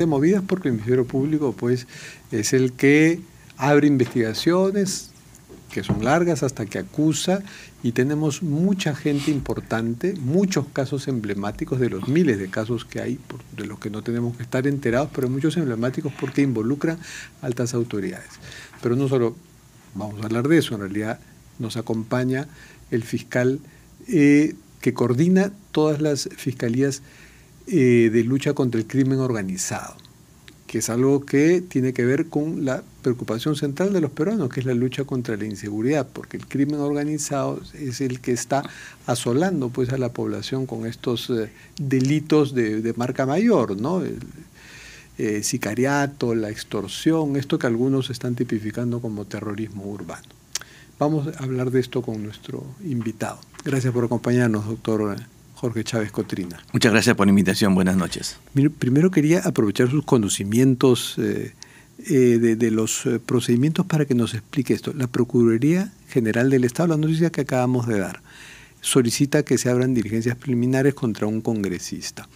bastante movidas porque el Ministerio Público pues es el que abre investigaciones que son largas hasta que acusa, y tenemos mucha gente importante, muchos casos emblemáticos de los miles de casos que hay, de los que no tenemos que estar enterados, pero muchos emblemáticos porque involucran altas autoridades. Pero no solo vamos a hablar de eso, en realidad nos acompaña el fiscal que coordina todas las fiscalías de lucha contra el crimen organizado, que es algo que tiene que ver con la preocupación central de los peruanos, que es la lucha contra la inseguridad, porque el crimen organizado es el que está asolando pues a la población con estos delitos de marca mayor, ¿no? El sicariato, la extorsión, esto que algunos están tipificando como terrorismo urbano. Vamos a hablar de esto con nuestro invitado. Gracias por acompañarnos, doctor Jorge Chávez Cotrina. Muchas gracias por la invitación. Buenas noches. Primero quería aprovechar sus conocimientos de los procedimientos para que nos explique esto. La Procuraduría General del Estado, la noticia que acabamos de dar, solicita que se abran diligencias preliminares contra un congresista.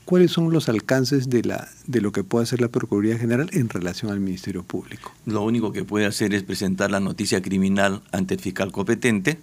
¿Cuáles son los alcances de lo que puede hacer la Procuraduría General en relación al Ministerio Público? Lo único que puede hacer es presentar la noticia criminal ante el fiscal competente.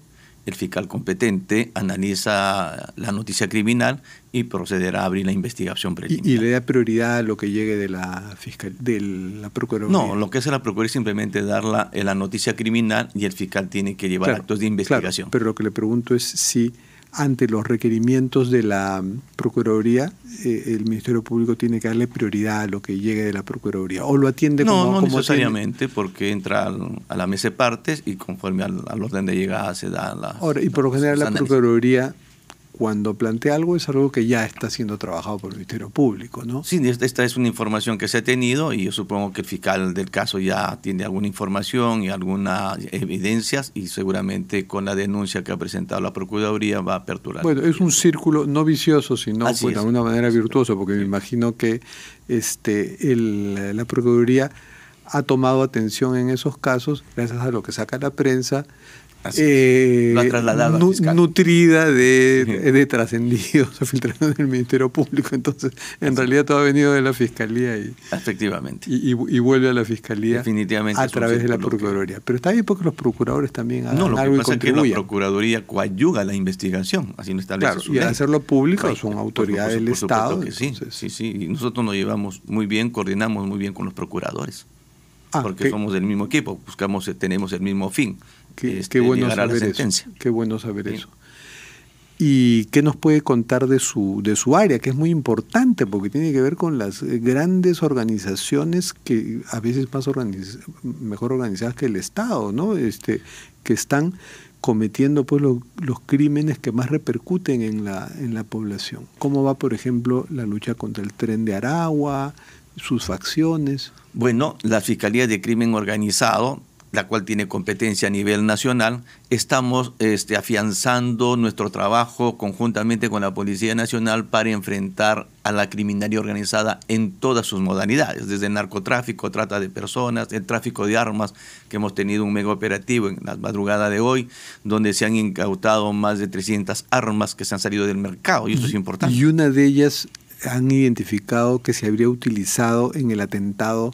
El fiscal competente analiza la noticia criminal y procederá a abrir la investigación preliminar. ¿Y le da prioridad a lo que llegue de la Procuraduría? No, lo que hace la Procuraduría es simplemente dar la noticia criminal y el fiscal tiene que llevar actos de investigación. Claro, pero lo que le pregunto es si ante los requerimientos de la Procuraduría, el Ministerio Público tiene que darle prioridad a lo que llegue de la Procuraduría, o lo atiende como necesariamente, porque entra a la mesa de partes y conforme al orden de llegada se da la... Ahora, y por lo general la Procuraduría, cuando plantea algo, es algo que ya está siendo trabajado por el Ministerio Público, ¿no? Sí, esta es una información que se ha tenido y yo supongo que el fiscal del caso ya tiene alguna información y algunas evidencias y seguramente con la denuncia que ha presentado la Procuraduría va a aperturar. Bueno, es un círculo no vicioso, sino pues, de alguna manera virtuoso, porque me imagino que la Procuraduría ha tomado atención en esos casos gracias a lo que saca la prensa, lo ha trasladado al fiscal. Nutrida de trascendidos o filtraciones del Ministerio Público. Entonces, en realidad todo ha venido de la Fiscalía efectivamente y vuelve a la Fiscalía definitivamente a través de la Procuraduría. Pero está bien porque los procuradores también hagan algo y lo que pasa es que la Procuraduría coadyuga la investigación, así no establece su ley. Y al hacerlo público son autoridades del Estado. Que sí. Y nosotros nos llevamos muy bien, coordinamos muy bien con los procuradores. Porque somos del mismo equipo, tenemos el mismo fin. Qué bueno saber eso. Qué bueno saber eso. ¿Y qué nos puede contar de su área? Que es muy importante porque tiene que ver con las grandes organizaciones que a veces mejor organizadas que el Estado, ¿no? Que están cometiendo pues los crímenes que más repercuten en la población. ¿Cómo va, por ejemplo, la lucha contra el Tren de Aragua, sus facciones? Bueno, la Fiscalía de Crimen Organizado, la cual tiene competencia a nivel nacional, estamos afianzando nuestro trabajo conjuntamente con la Policía Nacional para enfrentar a la criminalidad organizada en todas sus modalidades, desde el narcotráfico, trata de personas, el tráfico de armas, que hemos tenido un mega operativo en la madrugada de hoy, donde se han incautado más de 300 armas que se han salido del mercado, y eso es importante. Y una de ellas han identificado que se habría utilizado en el atentado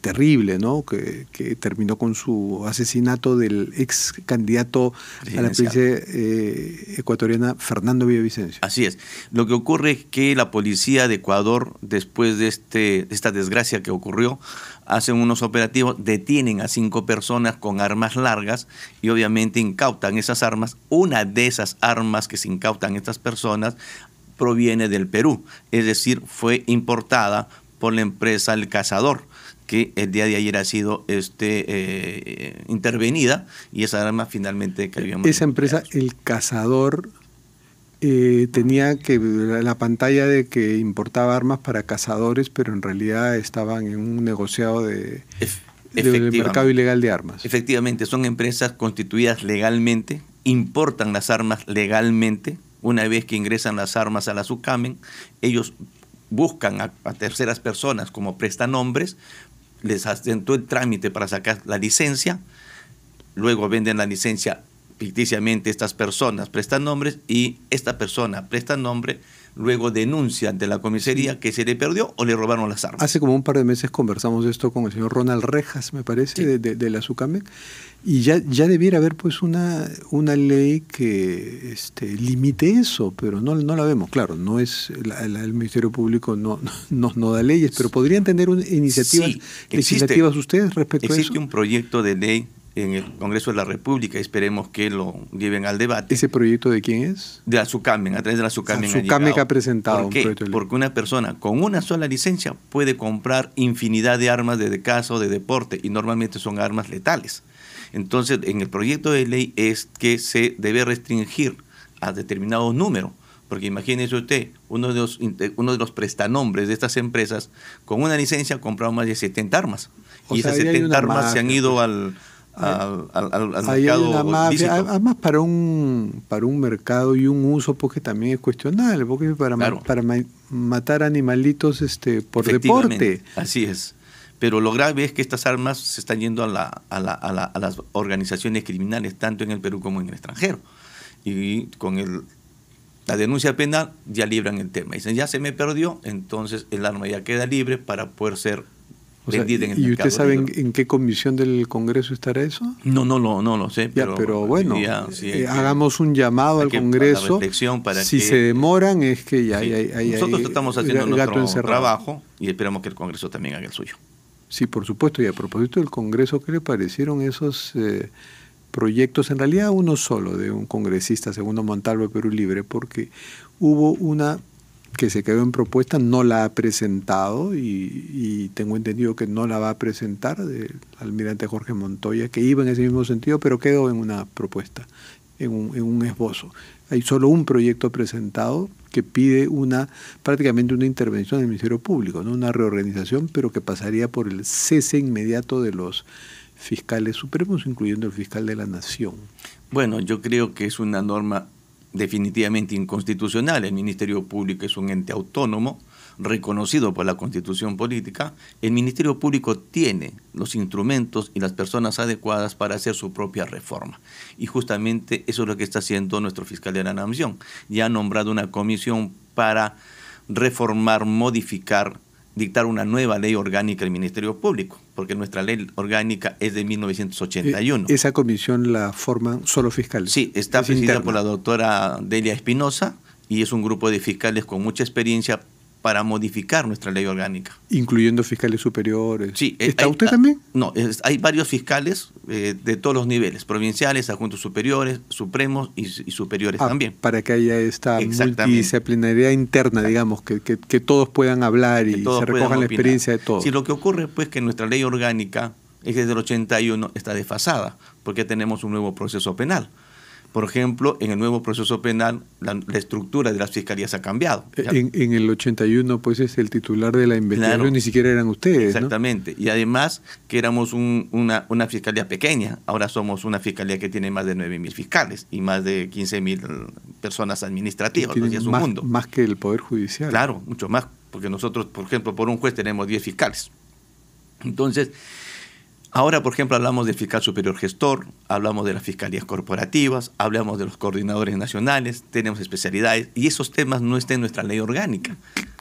terrible, ¿no? Que terminó con su asesinato del ex candidato a la presidencia ecuatoriana, Fernando Villavicencio. Así es. Lo que ocurre es que la policía de Ecuador, después de esta desgracia que ocurrió, hacen unos operativos, detienen a 5 personas con armas largas y obviamente incautan esas armas. Una de esas armas que se incautan estas personas proviene del Perú, es decir, fue importada por la empresa El Cazador, que el día de ayer ha sido intervenida y esa arma finalmente cayó en esa empresa El Cazador tenía la pantalla de que importaba armas para cazadores, pero en realidad estaban en un negociado del mercado ilegal de armas. Efectivamente, son empresas constituidas legalmente, importan las armas legalmente. Una vez que ingresan las armas a la SUCAMEN, ellos buscan a terceras personas como prestanombres, les hacen todo el trámite para sacar la licencia, luego venden la licencia ficticiamente, estas personas prestan nombres y esta persona presta nombre, luego denuncia ante la comisaría que se le perdió o le robaron las armas. Hace como un par de meses conversamos esto con el señor Ronald Rejas, me parece, Sí. de la SUCAMEC, y ya debiera haber pues una ley que limite eso, pero no la vemos. Claro, no es el Ministerio Público no da leyes, pero podrían tener iniciativas Sí, legislativas ustedes respecto a eso. Existe un proyecto de ley en el Congreso de la República, esperemos que lo lleven al debate. ¿Ese proyecto de quién es? De la SUCAMEN, a través de la SUCAMEN. SUCAMEC ha presentado ¿Por un qué? proyecto de ley. Porque una persona con una sola licencia puede comprar infinidad de armas de caza o de deporte, y normalmente son armas letales. Entonces, en el proyecto de ley es que se debe restringir a determinado número, porque imagínese usted, uno de los prestanombres de estas empresas, con una licencia ha comprado más de 70 armas. O Y sea, esas ahí hay 70 una armas mafia, se han ido pues. al Ahí hay una mercado mafia, lícito. además para un mercado y un uso porque también es cuestionable, porque para Claro. matar animalitos por Efectivamente, deporte. así es. Pero lo grave es que estas armas se están yendo a las organizaciones criminales, tanto en el Perú como en el extranjero. Y con la denuncia penal ya libran el tema. Dicen, ya se me perdió, entonces el arma ya queda libre para poder ser vendida en el ¿Y mercado usted sabe negro. en qué comisión del Congreso estará eso? No lo sé. Ya, pero bueno, sí hay que- hagamos un llamado hay al que la Congreso. reflexión para Si que- se demoran es que ya Sí. hay Nosotros estamos haciendo gato nuestro encerrado. trabajo y esperamos que el Congreso también haga el suyo. Sí, por supuesto. Y a propósito del Congreso, ¿qué le parecieron esos proyectos? En realidad uno solo, de un congresista, Segundo Montalvo de Perú Libre, porque hubo una que se quedó en propuesta, no la ha presentado y tengo entendido que no la va a presentar, del almirante Jorge Montoya, que iba en ese mismo sentido, pero quedó en una propuesta, en un esbozo. Hay solo un proyecto presentado que pide prácticamente una intervención del Ministerio Público, ¿no? Una reorganización, pero que pasaría por el cese inmediato de los fiscales supremos, incluyendo el fiscal de la Nación. Bueno, yo creo que es una norma definitivamente inconstitucional. El Ministerio Público es un ente autónomo, reconocido por la Constitución Política. El Ministerio Público tiene los instrumentos y las personas adecuadas para hacer su propia reforma. Y justamente eso es lo que está haciendo nuestro fiscal de la Nación. Ya ha nombrado una comisión para reformar, modificar, dictar una nueva ley orgánica del Ministerio Público, porque nuestra ley orgánica es de 1981. ¿Esa comisión la forman solo fiscales? Sí, está Es presidida interna. por la doctora Delia Espinosa y es un grupo de fiscales con mucha experiencia para modificar nuestra ley orgánica. Incluyendo fiscales superiores. Sí, ¿Está usted también? No, hay varios fiscales de todos los niveles, provinciales, adjuntos superiores, supremos y superiores también. Para que haya esta Exactamente. multidisciplinaridad interna, digamos, que todos puedan hablar y Que todos se puedan recojan la opinar. experiencia de todos. Sí, lo que ocurre pues que nuestra ley orgánica es desde el 81 está desfasada, porque tenemos un nuevo proceso penal. Por ejemplo, en el nuevo proceso penal, la estructura de las fiscalías ha cambiado. En el 81, pues es el titular de la investigación, Claro. Ni siquiera eran ustedes, Exactamente. ¿No? Y además que éramos una fiscalía pequeña, ahora somos una fiscalía que tiene más de 9.000 fiscales y más de 15.000 personas administrativas. Tienen Ya es un más, mundo. más que el Poder Judicial. Claro, mucho más, porque nosotros, por ejemplo, por un juez tenemos 10 fiscales. Entonces, ahora, por ejemplo, hablamos del fiscal superior gestor, hablamos de las fiscalías corporativas, hablamos de los coordinadores nacionales, tenemos especialidades, y esos temas no están en nuestra ley orgánica.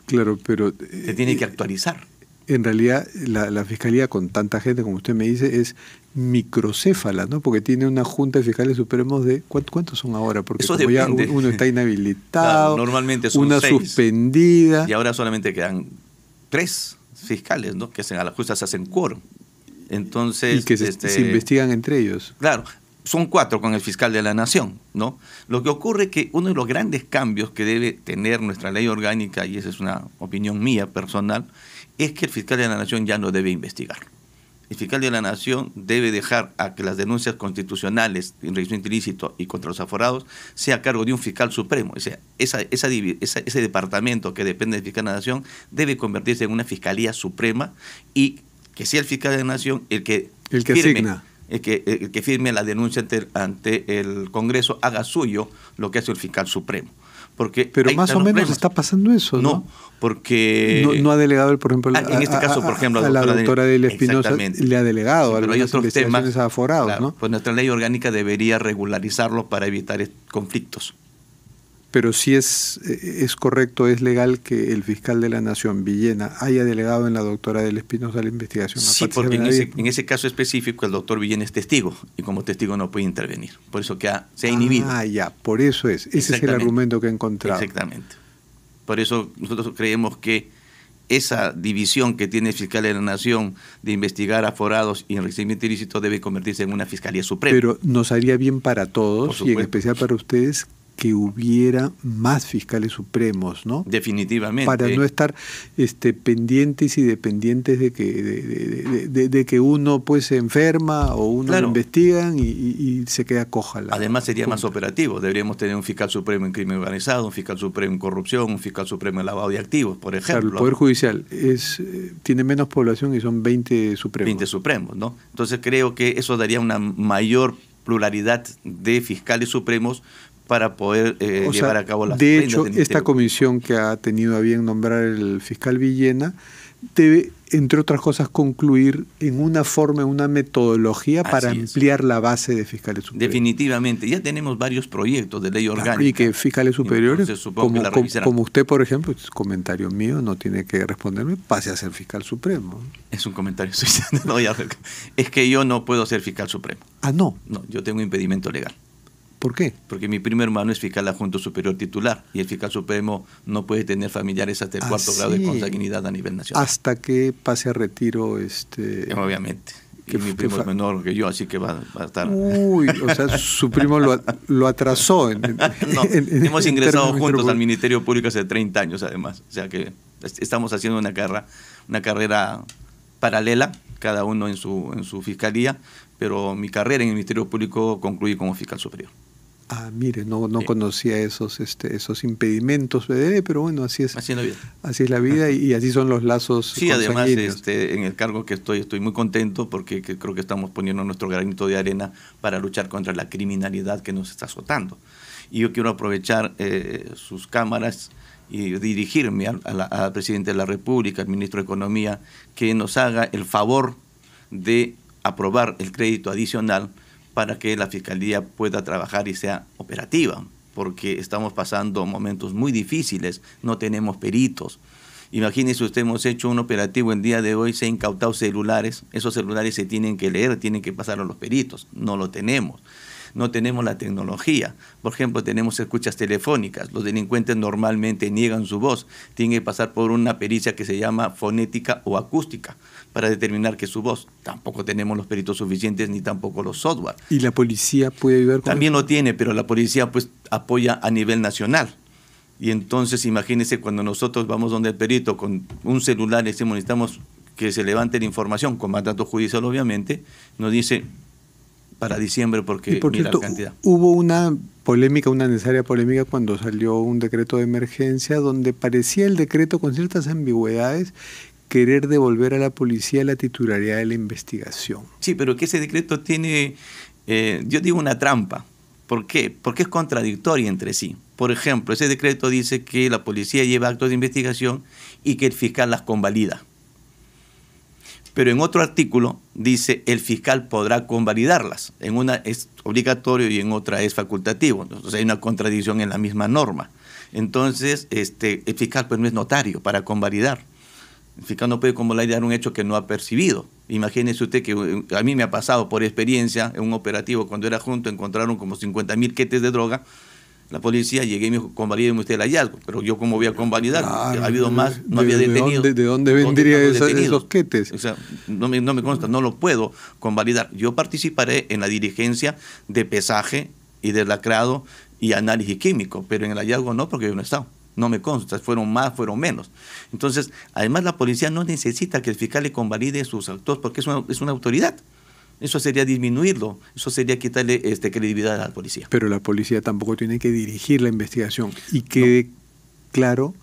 Claro, pero... Se tiene que actualizar. En realidad, la Fiscalía, con tanta gente, como usted me dice, es microcéfala, ¿no? Porque tiene una Junta de Fiscales Supremos de... ¿Cuántos son ahora? Porque Eso como ya depende. uno está inhabilitado, Claro, normalmente son una 6. suspendida... Y ahora solamente quedan 3 fiscales, ¿no? Que a la justa se hacen quórum. Entonces, y que se investigan entre ellos. Claro, son 4 con el fiscal de la Nación, ¿no? Lo que ocurre es que uno de los grandes cambios que debe tener nuestra ley orgánica, y esa es una opinión mía personal, es que el fiscal de la Nación ya no debe investigar. El fiscal de la Nación debe dejar a que las denuncias constitucionales de enriquecimiento ilícito y contra los aforados sea a cargo de un fiscal supremo. O sea, ese departamento que depende del fiscal de la Nación debe convertirse en una fiscalía suprema y que sea el fiscal de la Nación el que asigna. El que firme la denuncia ante el Congreso, haga suyo lo que hace el fiscal supremo. Pero más o menos está pasando eso, ¿no? No, porque... No ha delegado, por ejemplo, en este caso, por ejemplo, a la doctora Delia Espinosa le ha delegado a las investigaciones a aforados, claro, ¿no? Pues nuestra ley orgánica debería regularizarlo para evitar conflictos. Pero sí es correcto, es legal que el fiscal de la Nación, Villena, haya delegado en la doctora del Espinosa la investigación. Sí, porque en ese caso específico el doctor Villena es testigo y como testigo no puede intervenir. Por eso que se ha inhibido. Ah, ya, por eso es. Ese es el argumento que he encontrado. Exactamente. Por eso nosotros creemos que esa división que tiene el fiscal de la Nación de investigar aforados y enriquecimiento ilícito debe convertirse en una Fiscalía Suprema. Pero nos haría bien para todos y en especial para ustedes que hubiera más fiscales supremos, ¿no? Definitivamente. Para no estar pendientes y dependientes de que uno pues se enferma o uno lo investigan y se queda coja. Además sería más operativo. Deberíamos tener un fiscal supremo en crimen organizado, un fiscal supremo en corrupción, un fiscal supremo en lavado de activos, por ejemplo. Claro, el Poder Judicial tiene menos población y son 20 supremos. 20 supremos, ¿no? Entonces creo que eso daría una mayor pluralidad de fiscales supremos para poder llevar a cabo las de hecho, esta comisión que ha tenido a bien nombrar el fiscal Villena debe, entre otras cosas, concluir en una forma, en una metodología para ampliar la base de fiscales superiores. Definitivamente. Ya tenemos varios proyectos de ley orgánica. Y que fiscales superiores, como usted, por ejemplo, es comentario mío, no tiene que responderme, pase a ser fiscal supremo. Es un comentario suyo. Es que yo no puedo ser fiscal supremo. Ah, no. No, yo tengo impedimento legal. ¿Por qué? Porque mi primo hermano es fiscal adjunto superior titular y el fiscal supremo no puede tener familiares hasta el cuarto grado de consanguinidad a nivel nacional. Hasta que pase a retiro. Obviamente. Y mi primo es menor que yo, así que va a estar... Uy, o sea, su primo lo atrasó. No, hemos ingresado juntos al Ministerio Público hace 30 años, además. O sea que estamos haciendo una carrera paralela, cada uno en su fiscalía, pero mi carrera en el Ministerio Público concluye como fiscal superior. Ah, mire, no conocía esos impedimentos, pero bueno, así es. Así es la vida. Así es la vida y así son los lazos. Sí, además en el cargo que estoy muy contento porque creo que estamos poniendo nuestro granito de arena para luchar contra la criminalidad que nos está azotando. Y yo quiero aprovechar sus cámaras y dirigirme al presidente de la República, al ministro de Economía, que nos haga el favor de aprobar el crédito adicional para que la Fiscalía pueda trabajar y sea operativa, porque estamos pasando momentos muy difíciles, no tenemos peritos. Imagínese usted, hemos hecho un operativo el día de hoy, se han incautado celulares, esos celulares se tienen que leer, tienen que pasar a los peritos, no lo tenemos. No tenemos la tecnología. Por ejemplo, tenemos escuchas telefónicas. Los delincuentes normalmente niegan su voz. Tienen que pasar por una pericia que se llama fonética o acústica para determinar que es su voz. Tampoco tenemos los peritos suficientes ni tampoco los software. ¿Y la policía puede ayudar con También lo tiene, pero la policía pues apoya a nivel nacional. Y entonces imagínense cuando nosotros vamos donde el perito con un celular y decimos necesitamos que se levante la información con mandato judicial obviamente, nos dice para diciembre porque por mira cierto, la cantidad. Hubo una necesaria polémica cuando salió un decreto de emergencia donde parecía el decreto con ciertas ambigüedades querer devolver a la policía la titularidad de la investigación. Sí, pero que ese decreto tiene, yo digo una trampa. ¿Por qué? Porque es contradictoria entre sí. Por ejemplo, ese decreto dice que la policía lleva actos de investigación y que el fiscal las convalida. Pero en otro artículo dice el fiscal podrá convalidarlas. En una es obligatorio y en otra es facultativo. Entonces hay una contradicción en la misma norma. Entonces el fiscal pues no es notario para convalidar. El fiscal no puede convalidar un hecho que no ha percibido. Imagínese usted que a mí me ha pasado por experiencia en un operativo cuando era junto, encontraron como 50.000 quetes de droga. La policía llegué y me dijo, convalídeme usted el hallazgo, pero yo cómo voy a convalidar, ha habido más, no había detenido. ¿De dónde vendría esos quetes? O sea, no me consta, no lo puedo convalidar. Yo participaré en la diligencia de pesaje y de lacrado y análisis químico, pero en el hallazgo no, porque yo no he estado. No me consta, fueron más, fueron menos. Entonces, además la policía no necesita que el fiscal le convalide sus actos porque es una autoridad. Eso sería disminuirlo, eso sería quitarle credibilidad a la policía. Pero la policía tampoco tiene que dirigir la investigación y quede claro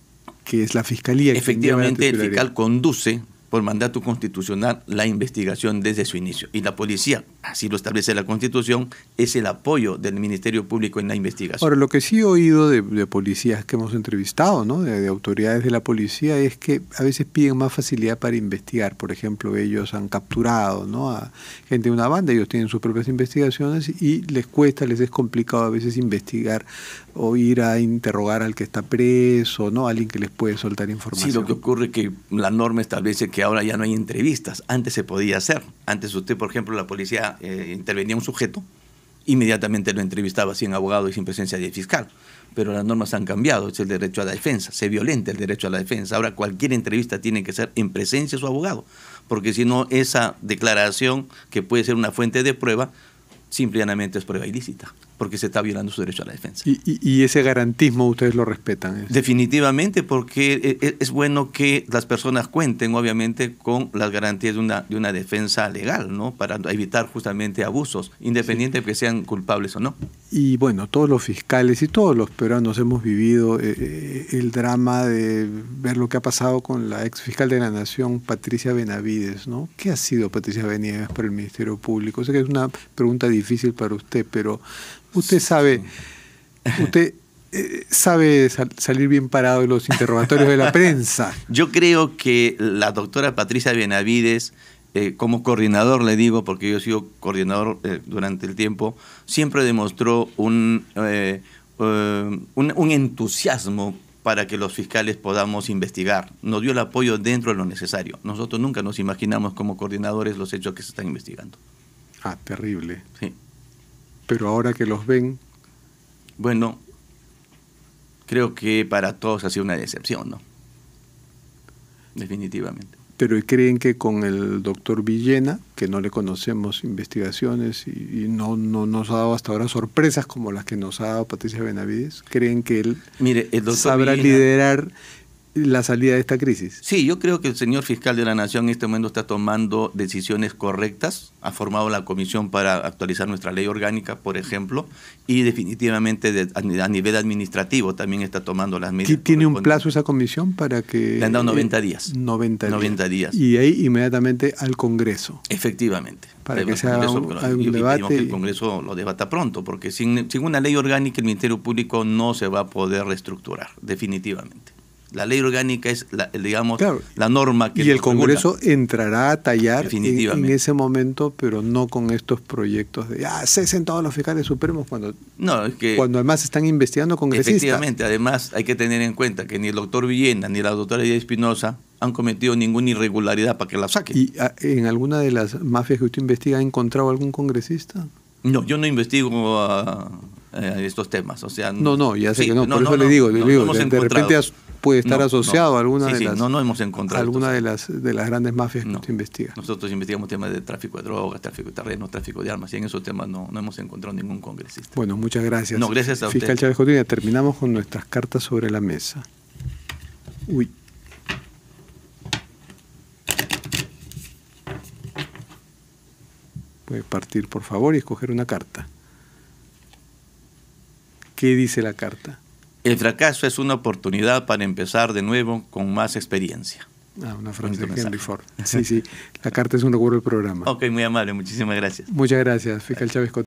que es la fiscalía. Efectivamente, el fiscal conduce por mandato constitucional la investigación desde su inicio. Y la policía, así lo establece la Constitución, es el apoyo del Ministerio Público en la investigación. Ahora, lo que sí he oído de policías que hemos entrevistado, ¿no? de autoridades de la policía, es que a veces piden más facilidad para investigar. Por ejemplo, ellos han capturado, ¿no? a gente de una banda, ellos tienen sus propias investigaciones y les cuesta, les es complicado a veces investigar o ir a interrogar al que está preso, ¿no? Alguien que les puede soltar información. Sí, lo que ocurre es que la norma establece que ahora ya no hay entrevistas. Antes se podía hacer. Antes usted, por ejemplo, la policía intervenía un sujeto, inmediatamente lo entrevistaba sin abogado y sin presencia de fiscal. Pero las normas han cambiado, es el derecho a la defensa, se violenta el derecho a la defensa. Ahora cualquier entrevista tiene que ser en presencia de su abogado, porque si no, esa declaración, que puede ser una fuente de prueba, simplemente es prueba ilícita, porque se está violando su derecho a la defensa. ¿Y ese garantismo ustedes lo respetan? Definitivamente, porque es bueno que las personas cuenten, obviamente, con las garantías de una defensa legal, ¿no? Para evitar justamente abusos, independiente de que sean culpables o no. Y bueno, todos los fiscales y todos los peruanos hemos vivido el drama de ver lo que ha pasado con la ex fiscal de la Nación, Patricia Benavides, ¿no? ¿Qué ha sido Patricia Benavides para el Ministerio Público? Sé que es una pregunta difícil para usted, pero usted sabe, sabe salir bien parado de los interrogatorios de la prensa. Yo creo que la doctora Patricia Benavides, como coordinador, le digo, porque yo he sido coordinador durante el tiempo, siempre demostró un entusiasmo para que los fiscales podamos investigar. Nos dio el apoyo dentro de lo necesario. Nosotros nunca nos imaginamos como coordinadores los hechos que se están investigando. Ah, terrible. Sí. Pero ahora que los ven... Bueno, creo que para todos ha sido una decepción, ¿no? Definitivamente. Pero ¿creen que con el doctor Villena, que no le conocemos investigaciones y no nos ha dado hasta ahora sorpresas como las que nos ha dado Patricia Benavides, creen que él sabrá liderar la salida de esta crisis? Sí, yo creo que el señor fiscal de la Nación en este momento está tomando decisiones correctas, ha formado la comisión para actualizar nuestra ley orgánica, por ejemplo, y definitivamente a nivel administrativo también está tomando las medidas. ¿Tiene un plazo esa comisión para que...? Le han dado 90 días. 90 días. Y ahí inmediatamente al Congreso. Efectivamente. Para que se haga un debate. Que el Congreso lo debata pronto, porque sin una ley orgánica el Ministerio Público no se va a poder reestructurar, definitivamente. La ley orgánica es, claro, la norma que... Y el Congreso entrará a tallar en ese momento, pero no con estos proyectos de cesen todos los fiscales supremos cuando además están investigando congresistas. Efectivamente, además hay que tener en cuenta que ni el doctor Villena ni la doctora Edith Espinosa han cometido ninguna irregularidad para que la saquen. ¿Y en alguna de las mafias que usted investiga ha encontrado algún congresista? No, yo no investigo estos temas, o sea... No, ya sé que no, por eso le digo, de repente puede estar asociado a alguna de las... no hemos encontrado alguna de las grandes mafias que usted investiga. Nosotros investigamos temas de tráfico de drogas, tráfico de terrenos, tráfico de armas, y en esos temas no hemos encontrado ningún congresista. Bueno, muchas gracias. No, gracias a usted. Fiscal Chávez Cotiña, terminamos con nuestras cartas sobre la mesa. Uy. Puede partir, por favor, y escoger una carta. ¿Qué dice la carta? El fracaso es una oportunidad para empezar de nuevo con más experiencia. Una frase de Henry Ford. Sí, la carta es un recuerdo del programa. Ok, muy amable, muchísimas gracias. Muchas gracias, fiscal Chávez Cotiña.